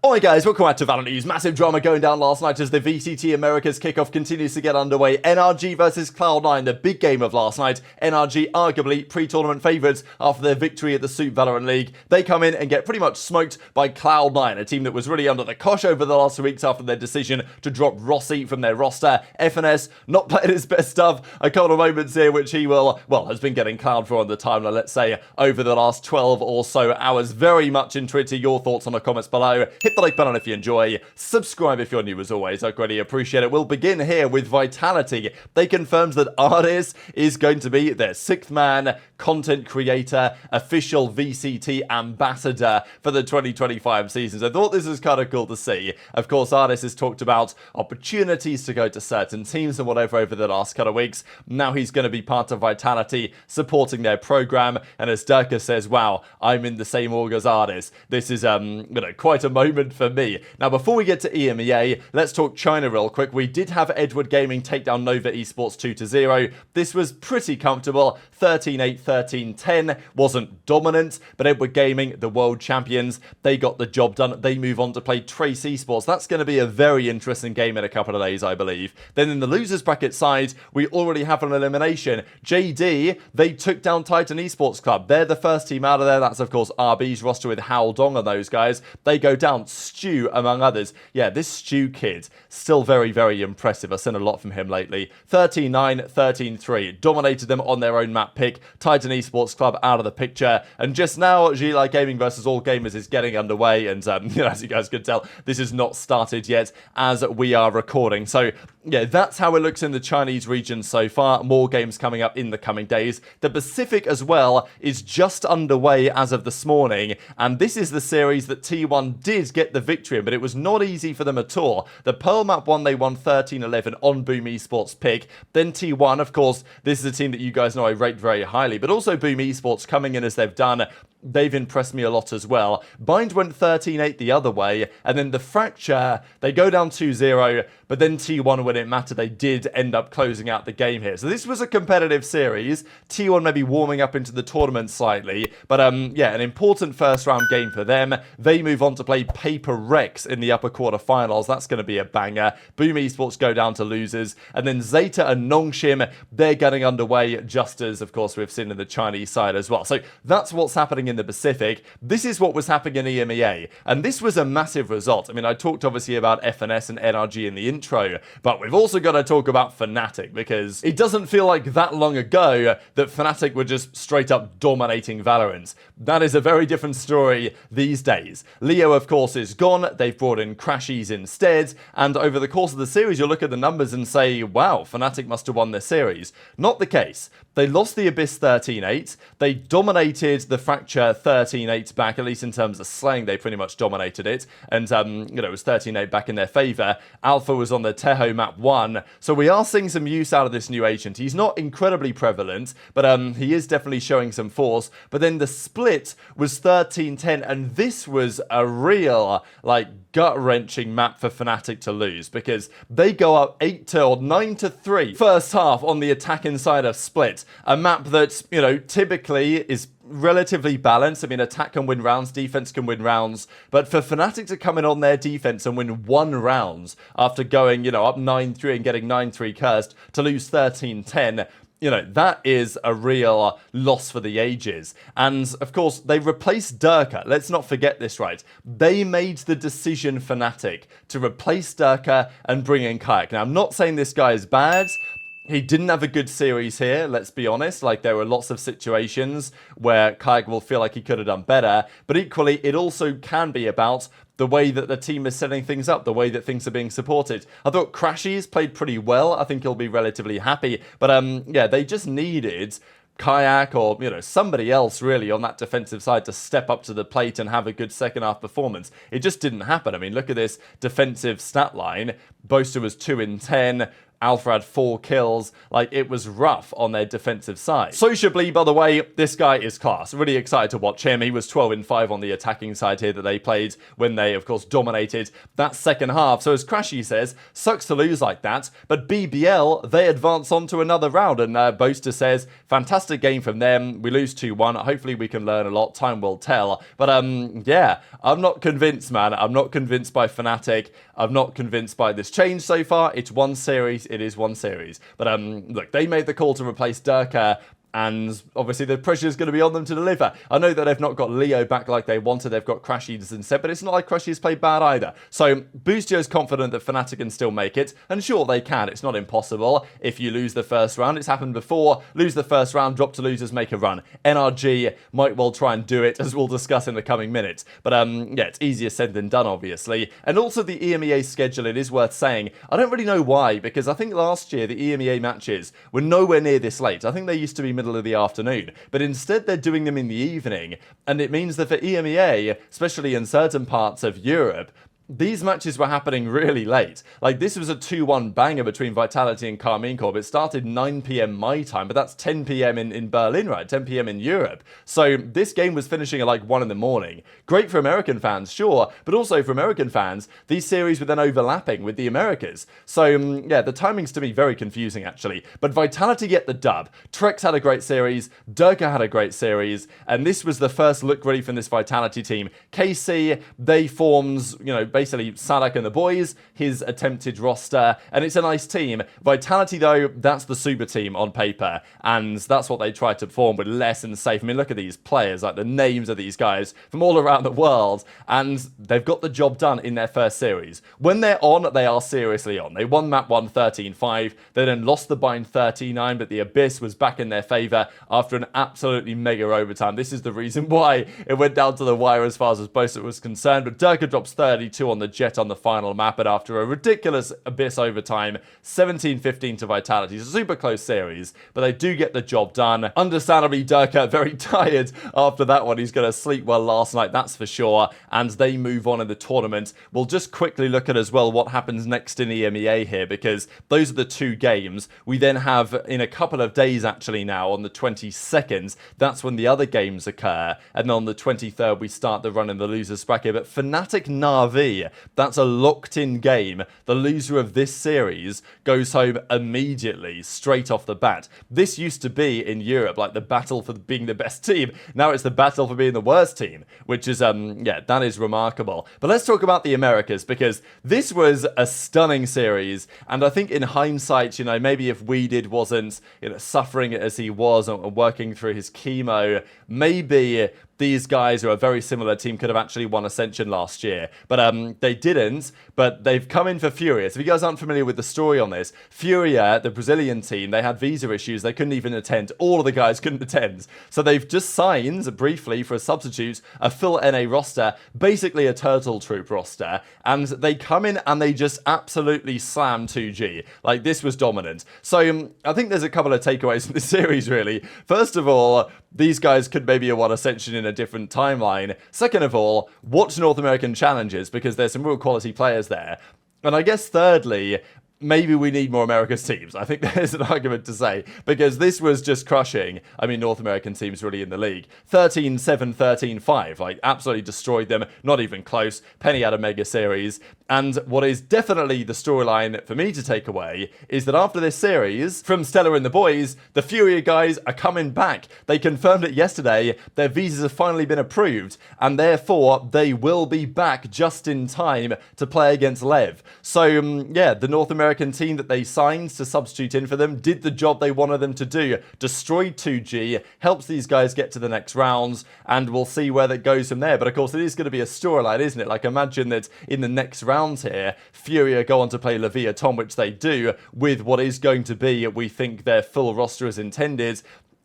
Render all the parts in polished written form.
Alright guys, welcome back to VALORANT News. Massive drama going down last night as the VCT Americas kickoff continues to get underway. NRG versus Cloud9, the big game of last night. NRG arguably pre-tournament favourites after their victory at the Soup VALORANT League. They come in and get pretty much smoked by Cloud9, a team that was really under the cosh over the last 2 weeks after their decision to drop Rossi from their roster. FNS not playing his best stuff. A couple of moments here which he has been getting cloud for on the timeline, let's say, over the last 12 or so hours. Very much intrigued your thoughts on the comments below. Hit the like button if you enjoy, subscribe if you're new as always, I greatly appreciate it. We'll begin here with Vitality. They confirmed that Artis is going to be their 6th man, content creator, official VCT ambassador for the 2025 seasons. I thought this was kind of cool to see. Of course, Artis has talked about opportunities to go to certain teams and whatever over the last couple of weeks. Now he's going to be part of Vitality, supporting their program, and as Durka says, wow, I'm in the same org as Artis. This is quite a moment for me. Now, before we get to EMEA, let's talk China real quick. We did have Edward Gaming take down Nova Esports 2-0. This was pretty comfortable. 13-8, 13-10. Wasn't dominant, but Edward Gaming, the world champions, they got the job done. They move on to play Trace Esports. That's going to be a very interesting game in a couple of days, I believe. Then in the losers bracket side, we already have an elimination. JD, they took down Titan Esports Club. They're the first team out of there. That's, of course, RB's roster with Hao Dong and those guys. They go down. Stu, among others. Yeah, this Stu kid, still very, very impressive. I've seen a lot from him lately. 13-9, 13-3. Dominated them on their own map pick. Titan Esports Club out of the picture. And just now, G-Like Gaming versus All Gamers is getting underway. And as you guys could tell, this is not started yet as we are recording. So, yeah, that's how it looks in the Chinese region so far. More games coming up in the coming days. The Pacific as well is just underway as of this morning. And this is the series that T1 did get the victory in, but it was not easy for them at all. The Pearl Map one, they won 13-11 on Boom Esports pick. Then T1, of course, this is a team that you guys know I rate very highly, but also Boom Esports coming in as they've done. They've impressed me a lot as well. Bind went 13-8 the other way, and then the Fracture, they go down 2-0, but then T1, when it mattered, they did end up closing out the game here. So this was a competitive series. T1 maybe warming up into the tournament slightly, but yeah, an important first round game for them. They move on to play Paper Rex in the upper quarterfinals. That's going to be a banger. Boom Esports go down to losers, and then Zeta and Nongshim, they're getting underway, just as, of course, we've seen in the Chinese side as well. So that's what's happening in the Pacific. This is what was happening in EMEA, and this was a massive result. I mean, I talked obviously about FNS and NRG in the intro, but we've also got to talk about Fnatic, because it doesn't feel like that long ago that Fnatic were just straight up dominating Valorant. That is a very different story these days. Leo, of course, is gone. They've brought in Crashies instead, and over the course of the series, you'll look at the numbers and say, wow, Fnatic must have won this series. Not the case. They lost the Abyss 13-8. They dominated the Fracture 13-8 back, at least in terms of slaying, they pretty much dominated it. And, it was 13-8 back in their favour. Alpha was on the Tejo map 1. So we are seeing some use out of this new agent. He's not incredibly prevalent, but he is definitely showing some force. But then the split was 13-10, and this was a real, gut-wrenching map for Fnatic to lose, because they go up 9-3 first half on the attacking side of split. A map that, typically is relatively balanced. I mean, attack can win rounds, defense can win rounds, but for Fnatic to come in on their defense and win 1 round after going, up 9-3 and getting 9-3 cursed, to lose 13-10, that is a real loss for the ages. And, of course, they replaced Durka. Let's not forget this, right? They made the decision, Fnatic, to replace Durka and bring in Kayak. Now, I'm not saying this guy is bad. He didn't have a good series here, let's be honest. There were lots of situations where Kayak will feel like he could have done better. But equally, it also can be about the way that the team is setting things up, the way that things are being supported. I thought Crashies played pretty well. I think he'll be relatively happy. But, yeah, they just needed Kayak or, somebody else really on that defensive side to step up to the plate and have a good second half performance. It just didn't happen. I mean, look at this defensive stat line. Boostio was 2-10. Alpha had 4 kills. Like, it was rough on their defensive side. Sociably, by the way, this guy is class. Really excited to watch him. He was 12-5 on the attacking side here that they played when they, of course, dominated that second half. So as Crashy says, sucks to lose like that, but BBL, they advance on to another round. And Boostio says, fantastic game from them. We lose 2-1. Hopefully we can learn a lot. Time will tell. But yeah, I'm not convinced, man. I'm not convinced by Fnatic. I'm not convinced by this change so far. It's one series. It is one series. But look, they made the call to replace Durka, and obviously the pressure is going to be on them to deliver. I know that they've not got Leo back like they wanted. They've got Crashies instead, but it's not like Crashies played bad either. So Boostio is confident that Fnatic can still make it, and sure, they can. It's not impossible. If you lose the first round, it's happened before. Lose the first round, drop to losers, make a run. NRG might well try and do it, as we'll discuss in the coming minutes. But yeah, it's easier said than done, obviously. And also the EMEA schedule, it is worth saying. I don't really know why, because I think last year the EMEA matches were nowhere near this late. I think they used to be middle of the afternoon, but instead they're doing them in the evening, and it means that for EMEA, especially in certain parts of Europe, these matches were happening really late. Like, this was a 2-1 banger between Vitality and Karmine Corp. It started 9 p.m. my time, but that's 10 p.m. in Berlin, right? 10 p.m. in Europe. So this game was finishing at like 1 in the morning. Great for American fans, sure, but also for American fans, these series were then overlapping with the Americas. So yeah, the timing's to me very confusing, actually. But Vitality get the dub. Trex had a great series, Durka had a great series, and this was the first look really from this Vitality team. KC, they formed, you know, basically Sadak and the boys, his attempted roster, and it's a nice team. Vitality, though, that's the super team on paper, and that's what they tried to form with less and safe. I mean, look at these players, like the names of these guys from all around the world, and they've got the job done in their first series. When they're on, they are seriously on. They won map 1 13-5, they then lost the bind 39, but the Abyss was back in their favor after an absolutely mega overtime. This is the reason why it went down to the wire as far as Boostio was concerned, but Durka drops 32 on the Jet on the final map, and after a ridiculous Abyss overtime, 17-15 to Vitality. It's a super close series, but they do get the job done. Understandably, Durka very tired after that one. He's going to sleep well last night, that's for sure, and they move on in the tournament. We'll just quickly look at as well what happens next in EMEA here, because those are the 2 games. We then have, in a couple of days actually now, on the 22nd, that's when the other games occur, and on the 23rd we start the run in the losers bracket. But Fnatic Na'Vi, that's a locked-in game. The loser of this series goes home immediately, straight off the bat. This used to be, in Europe, like the battle for being the best team. Now it's the battle for being the worst team, which is, yeah, that is remarkable. But let's talk about the Americas, because this was a stunning series, and I think in hindsight, you know, maybe if Weeded wasn't, you know, suffering as he was and working through his chemo, maybe these guys, who are a very similar team, could have actually won Ascension last year. But they didn't, but they've come in for Furious. If you guys aren't familiar with the story on this, Furia, the Brazilian team, they had visa issues. They couldn't even attend. All of the guys couldn't attend. So they've just signed, briefly, for a substitute, a full NA roster, basically a Turtle Troop roster, and they come in and they just absolutely slam 2G. Like, this was dominant. So I think there's a couple of takeaways from this series, really. First of all, these guys could maybe have won Ascension in a different timeline. Second of all, watch North American challenges, because there's some real quality players there. And I guess thirdly, maybe we need more America's teams. I think there's an argument to say, because this was just crushing. I mean, North American teams really in the league. 13-7, 13-5, like absolutely destroyed them, not even close. Penny had a mega series. And what is definitely the storyline for me to take away is that after this series, from Stella and the boys, the Furia guys are coming back. They confirmed it yesterday. Their visas have finally been approved, and therefore they will be back just in time to play against Lev. So yeah, the North American team that they signed to substitute in for them did the job they wanted them to do. Destroyed 2G, helps these guys get to the next rounds, and we'll see where that goes from there. But of course, it is going to be a storyline, isn't it? Like, imagine that in the next round here, Furia go on to play Leviathan, which they do, with what is going to be, we think, their full roster as intended.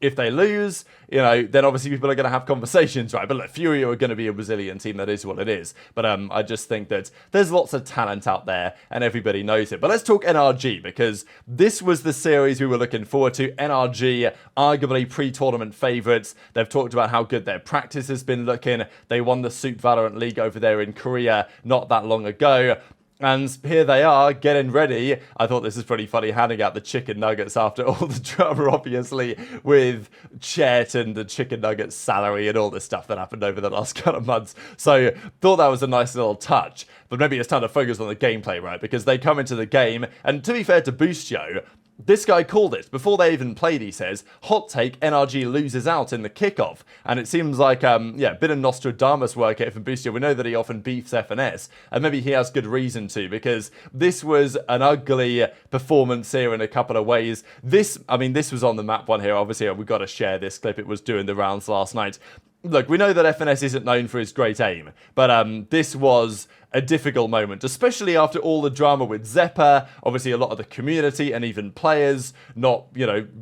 If they lose, you know, then obviously people are going to have conversations, right? But look, Furia are going to be a Brazilian team. That is what it is. But I just think that there's lots of talent out there and everybody knows it. But let's talk NRG, because this was the series we were looking forward to. NRG, arguably pre-tournament favourites. They've talked about how good their practice has been looking. They won the Suit Valorant League over there in Korea not that long ago. And here they are, getting ready. I thought this was pretty funny, handing out the chicken nuggets after all the drama, obviously, with Chet and the chicken nuggets salary and all this stuff that happened over the last couple of months. So, thought that was a nice little touch. But maybe it's time to focus on the gameplay, right? Because they come into the game, and to be fair to Boostio, this guy called it. Before they even played, he says, hot take, NRG loses out in the kickoff. And it seems like, yeah, a bit of Nostradamus work here from Boostio. We know that he often beefs FNS, and maybe he has good reason to, because this was an ugly performance here in a couple of ways. This was on the map one here. Obviously, we've got to share this clip. It was doing the rounds last night. Look, we know that FNS isn't known for his great aim, but this was a difficult moment, especially after all the drama with Zeppa. Obviously, a lot of the community and even players not,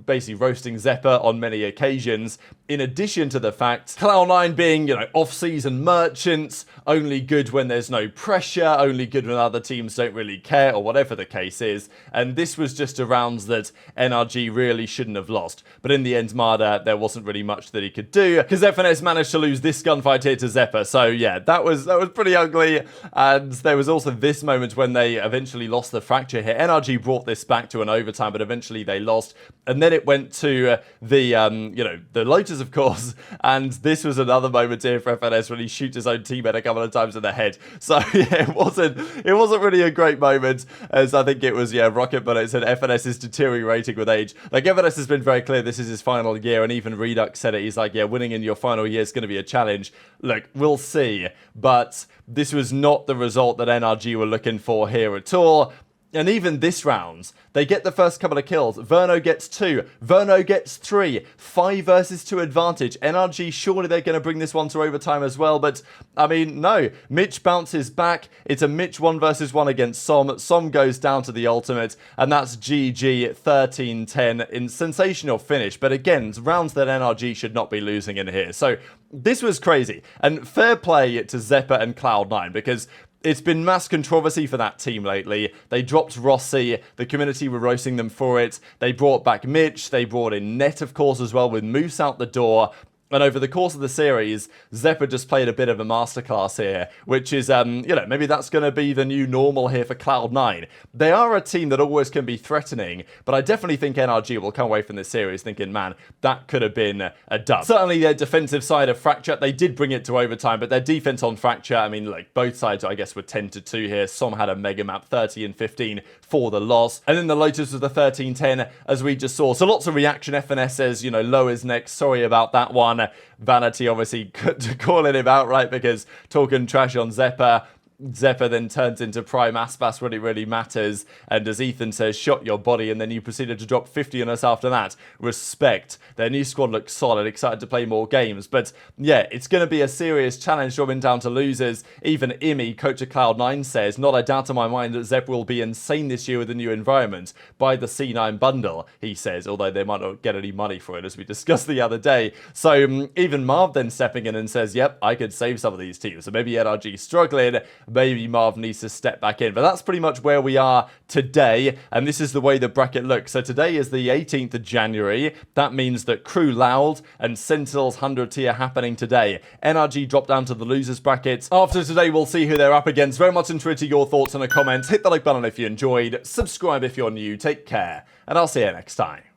basically roasting Zeppa on many occasions. In addition to the fact, Cloud9 being, off-season merchants, only good when there's no pressure, only good when other teams don't really care, or whatever the case is. And this was just a round that NRG really shouldn't have lost. But in the end, Marder, there wasn't really much that he could do, because FNS managed to lose this gunfight here to Zeppa. So yeah, that was pretty ugly. And there was also this moment when they eventually lost the fracture here. NRG brought this back to an overtime, but eventually they lost. And then it went to the Lotus, of course. And this was another moment here for FNS when he shoots his own teammate a couple of times in the head. So yeah, it wasn't really a great moment, as I think it was, Rocket Bullet said FNS is deteriorating with age. Like, FNS has been very clear this is his final year, and even Redux said it. He's like, yeah, winning in your final year is going to be a challenge. Look, we'll see. But this was not the result that NRG were looking for here at all. And even this round, they get the first couple of kills. Verno gets 2. Verno gets 3. 5 versus 2 advantage. NRG, surely they're going to bring this one to overtime as well. But, no. Mitch bounces back. It's a Mitch 1 versus 1 against Som. Som goes down to the ultimate. And that's GG 13-10 in sensational finish. But again, it's rounds that NRG should not be losing in here. So, this was crazy. And fair play to Zeppa and Cloud9, because it's been mass controversy for that team leply. They dropped Rossi. The community were roasting them for it. They brought back Mitch. They brought in Net, of course, as well, with Moose out the door. And over the course of the series, Zeppa just played a bit of a masterclass here, which is, maybe that's going to be the new normal here for Cloud9. They are a team that always can be threatening, but I definitely think NRG will come away from this series thinking, man, that could have been a dub. Certainly their defensive side of Fracture, they did bring it to overtime, but their defense on Fracture, both sides, I guess, were 10-2 here. Som had a mega map, 30-15 for the loss. And then the Lotus was the 13-10, as we just saw. So lots of reaction. FNS says, low is next. Sorry about that one. Vanity obviously calling him out, right, because talking trash on Zeppa. Zeppa then turns into Prime Aspas when it really matters, and as Ethan says, shot your body, and then you proceeded to drop 50 on us after that. Respect. Their new squad looks solid, excited to play more games, but yeah, it's going to be a serious challenge dropping down to losers. Even EMEA, coach of Cloud9, says, not a doubt in my mind that Zeppa will be insane this year with the new environment. Buy the C9 bundle, he says, although they might not get any money for it, as we discussed the other day. So even Marv then stepping in and says, yep, I could save some of these teams. So maybe NRG struggling, maybe Marv needs to step back in. But that's pretty much where we are today, and this is the way the bracket looks. So today is the 18th of January. That means that Crew Loud and Sentinel's 100 tier happening today. NRG drop down to the losers bracket. After today, we'll see who they're up against. Very much interested in your thoughts in the comments. Hit the like button if you enjoyed. Subscribe if you're new. Take care, and I'll see you next time.